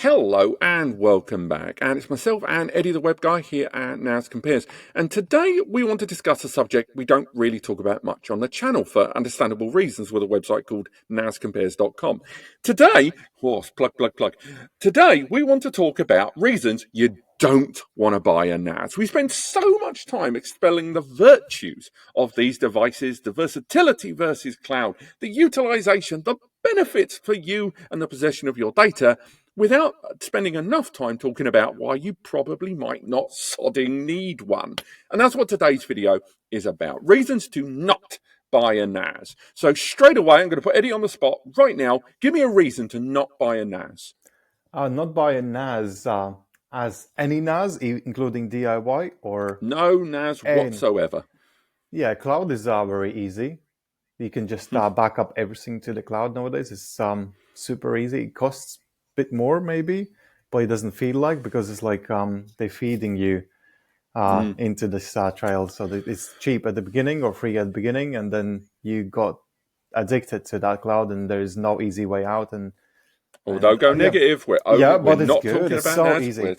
Hello and welcome back. And it's myself and Eddie the Web Guy here at NAScompares. And today we want to discuss a subject we don't really talk about much on the channel for understandable reasons with a website called NAScompares.com. Today, plug. Today we want to talk about reasons you don't want to buy a NAS. We spend so much time expelling the virtues of these devices, the versatility versus cloud, the utilization, the benefits for you and the possession of your data, without spending enough time talking about why you probably might not sodding need one. And that's what today's video is about. Reasons to not buy a NAS. So straight away, I'm going to put Eddie on the spot right now. Give me a reason to not buy a NAS. Not buy a NAS as any NAS, including DIY or... No NAS whatsoever. Yeah, cloud is very easy. You can just back up everything to the cloud nowadays. It's super easy. It costs bit more maybe, but it doesn't feel like, because it's like they're feeding you into this trail, so that it's cheap at the beginning or free at the beginning, and then you got addicted to that cloud, and there is no easy way out. And although go negative, we're but it's not good. talking It's about so NAS. easy.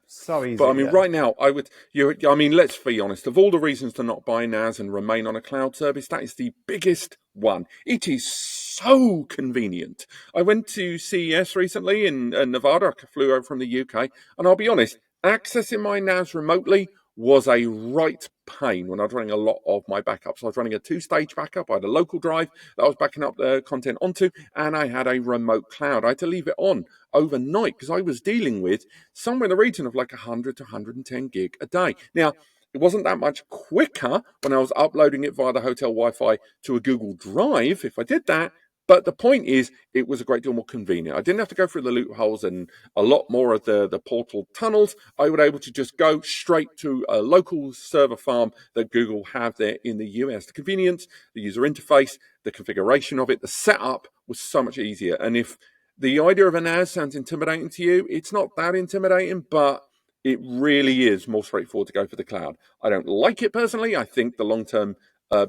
So easy. But I mean, right now, let's be honest. Of all the reasons to not buy NAS and remain on a cloud service, that is the biggest one. It is so convenient. I went to CES recently in Nevada. I flew over from the UK, and I'll be honest, accessing my NAS remotely was a right pain when I was running a lot of my backups. I was running a two-stage backup. I had a local drive that I was backing up the content onto, and I had a remote cloud. I had to leave it on overnight because I was dealing with somewhere in the region of like 100 to 110 gig a day. Now, it wasn't that much quicker when I was uploading it via the hotel Wi-Fi to a Google Drive, if I did that. But the point is, it was a great deal more convenient. I didn't have to go through the loopholes and a lot more of the portal tunnels. I was able to just go straight to a local server farm that Google have there in the US. The convenience, the user interface, the configuration of it, the setup was so much easier. And if the idea of a NAS sounds intimidating to you, it's not that intimidating, but it really is more straightforward to go for the cloud. I don't like it personally. I think the long-term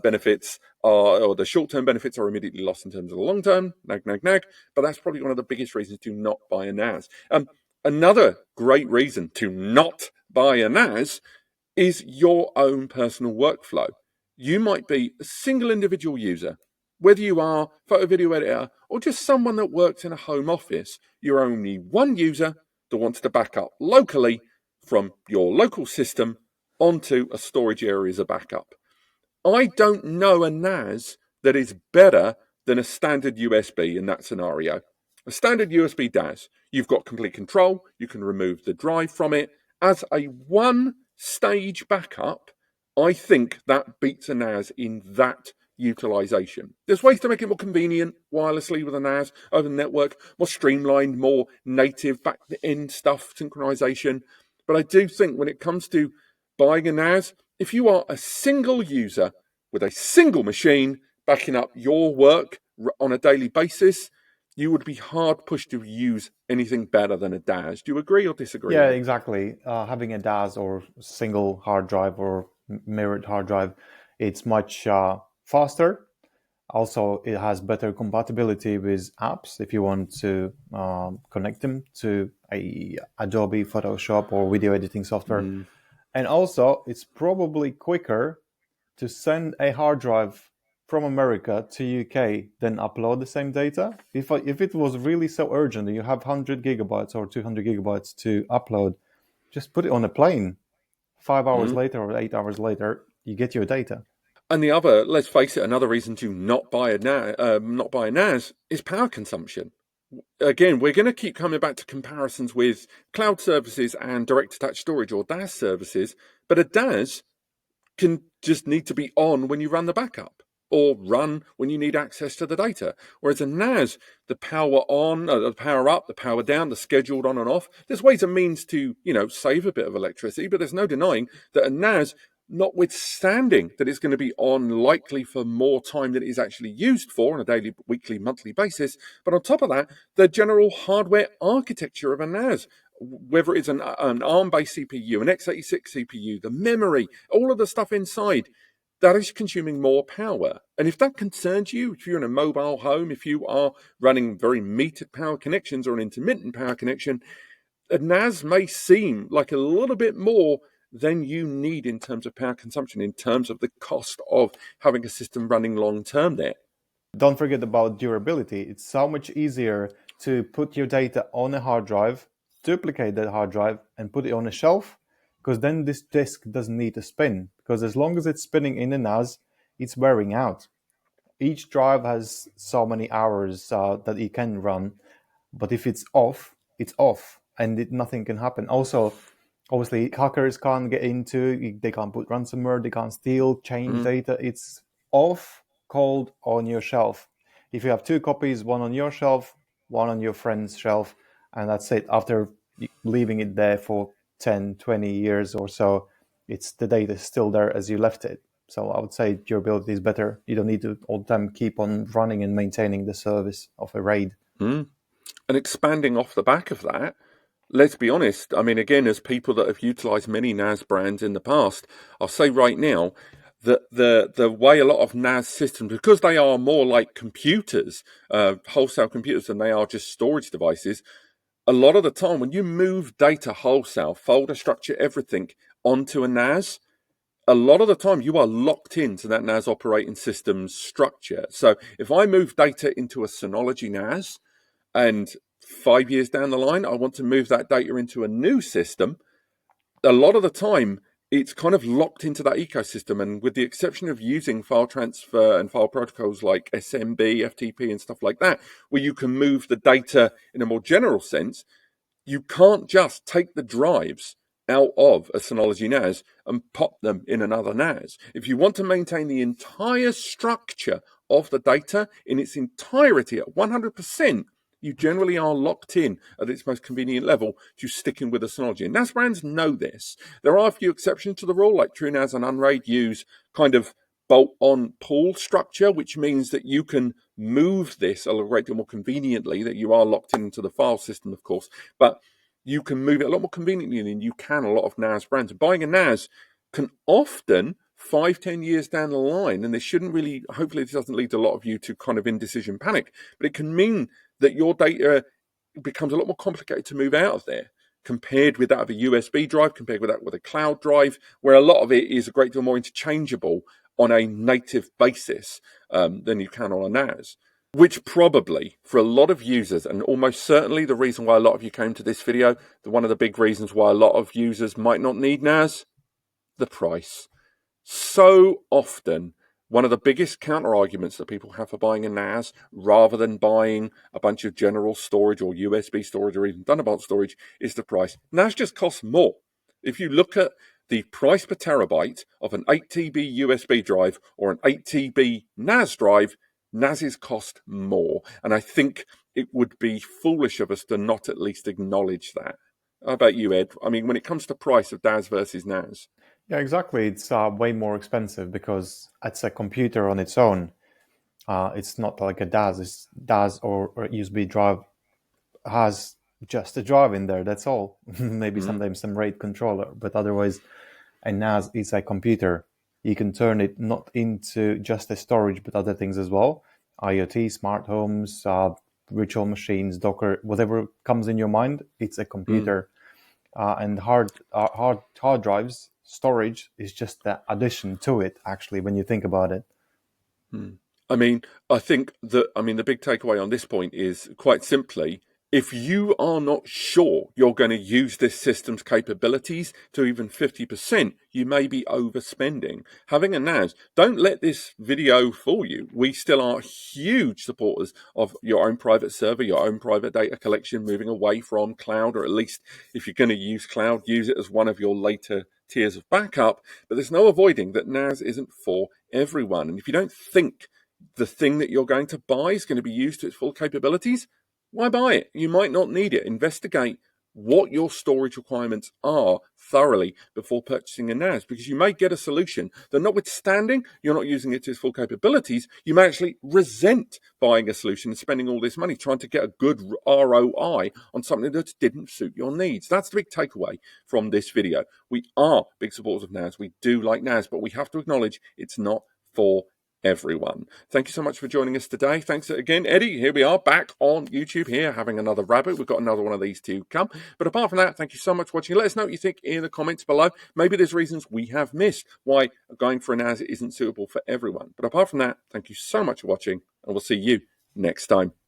benefits or the short-term benefits are immediately lost in terms of the long-term, nag. But that's probably one of the biggest reasons to not buy a NAS. Another great reason to not buy a NAS is your own personal workflow. You might be a single individual user. Whether you are photo video editor or just someone that works in a home office, you're only one user that wants to back up locally from your local system onto a storage area as a backup. I don't know a NAS that is better than a standard USB in that scenario. A standard USB DAS, you've got complete control. You can remove the drive from it. As a one-stage backup, I think that beats a NAS in that utilization. There's ways to make it more convenient wirelessly with a NAS over the network, more streamlined, more native back-end stuff, synchronization. But I do think when it comes to buying a NAS, if you are a single user with a single machine backing up your work on a daily basis, you would be hard pushed to use anything better than a DAS. Do you agree or disagree? Yeah, exactly. Having a DAS or single hard drive or mirrored hard drive, it's much faster. Also, it has better compatibility with apps if you want to connect them to a Adobe Photoshop or video editing software. And also, it's probably quicker to send a hard drive from America to UK than upload the same data. If it was really so urgent and you have 100 gigabytes or 200 gigabytes to upload, just put it on a plane. 5 hours later or 8 hours later, you get your data. And the other, let's face it, another reason to not buy a NAS is power consumption. Again, we're going to keep coming back to comparisons with cloud services and direct attached storage or DAS services, but a DAS can just need to be on when you run the backup or run when you need access to the data. Whereas a NAS, the power on, the power up, the power down, the scheduled on and off, there's ways and means to, save a bit of electricity, but there's no denying that a NAS, notwithstanding that it's going to be on likely for more time than it is actually used for on a daily, weekly, monthly basis. But on top of that, the general hardware architecture of a NAS, whether it's an ARM-based CPU, an x86 CPU, the memory, all of the stuff inside, that is consuming more power. And if that concerns you, if you're in a mobile home, if you are running very metered power connections or an intermittent power connection, a NAS may seem like a little bit more than you need in terms of power consumption, in terms of the cost of having a system running long term there. Don't forget about durability. It's so much easier to put your data on a hard drive, duplicate that hard drive, and put it on a shelf, because then this disk doesn't need to spin. Because as long as it's spinning in the NAS, it's wearing out. Each drive has so many hours that it can run, but if it's off, and nothing can happen. Also, obviously, hackers can't get into. They can't put ransomware. They can't steal, change Mm. data. It's off, cold on your shelf. If you have two copies, one on your shelf, one on your friend's shelf, and that's it. After leaving it there for 10, 20 years or so, it's the data is still there as you left it. So I would say durability is better. You don't need to all the time keep on running and maintaining the service of a RAID. Mm. And expanding off the back of that, let's be honest. I mean, again, as people that have utilized many NAS brands in the past, I'll say right now that the way a lot of NAS systems, because they are more like computers, wholesale computers, than they are just storage devices, a lot of the time when you move data wholesale, folder structure, everything onto a NAS, a lot of the time you are locked into that NAS operating system's structure. So if I move data into a Synology NAS, and 5 years down the line, I want to move that data into a new system, a lot of the time, it's kind of locked into that ecosystem. And with the exception of using file transfer and file protocols like SMB, FTP, and stuff like that, where you can move the data in a more general sense, you can't just take the drives out of a Synology NAS and pop them in another NAS. If you want to maintain the entire structure of the data in its entirety at 100%, you generally are locked in at its most convenient level to sticking with a Synology. And NAS brands know this. There are a few exceptions to the rule, like TrueNAS and Unraid use kind of bolt-on pool structure, which means that you can move this a great deal more conveniently, that you are locked into the file system, of course, but you can move it a lot more conveniently than you can a lot of NAS brands. Buying a NAS can often 5-10 years down the line, and this shouldn't really, hopefully this doesn't lead a lot of you to kind of indecision panic, but it can mean that your data becomes a lot more complicated to move out of there compared with that of a USB drive, compared with that with a cloud drive, where a lot of it is a great deal more interchangeable on a native basis than you can on a NAS. Which probably, for a lot of users, and almost certainly the reason why a lot of you came to this video, one of the big reasons why a lot of users might not need NAS, the price. So often, one of the biggest counter arguments that people have for buying a NAS rather than buying a bunch of general storage or USB storage or even Thunderbolt storage is the price. NAS just costs more. If you look at the price per terabyte of an 8 TB USB drive or an 8 TB NAS drive, NASs cost more. And I think it would be foolish of us to not at least acknowledge that. How about you, Ed? I mean, when it comes to price of DAS versus NAS. Yeah, exactly. It's way more expensive because it's a computer on its own. It's not like a DAS. It's DAS or USB drive has just a drive in there. That's all. Maybe sometimes some RAID controller, but otherwise, a NAS is a computer. You can turn it not into just a storage, but other things as well. IoT, smart homes, virtual machines, Docker, whatever comes in your mind, it's a computer. And hard drives storage is just the addition to it. Actually, when you think about it. I mean, I think that, the big takeaway on this point is quite simply, if you are not sure you're going to use this system's capabilities to even 50%, you may be overspending. Having a NAS, don't let this video fool you. We still are huge supporters of your own private server, your own private data collection, moving away from cloud, or at least if you're going to use cloud, use it as one of your later tiers of backup. But there's no avoiding that NAS isn't for everyone. And if you don't think the thing that you're going to buy is going to be used to its full capabilities, why buy it? You might not need it. Investigate what your storage requirements are thoroughly before purchasing a NAS, because you may get a solution that, notwithstanding you're not using it to its full capabilities, you may actually resent buying a solution and spending all this money trying to get a good ROI on something that didn't suit your needs. That's the big takeaway from this video. We are big supporters of NAS. We do like NAS, but we have to acknowledge it's not for everyone. Thank you so much for joining us today. Thanks again, Eddie. Here we are back on YouTube here having another rabbit. We've got another one of these to come. But apart from that, thank you so much for watching. Let us know what you think in the comments below. Maybe there's reasons we have missed why going for a NAS isn't suitable for everyone. But apart from that, thank you so much for watching, and we'll see you next time.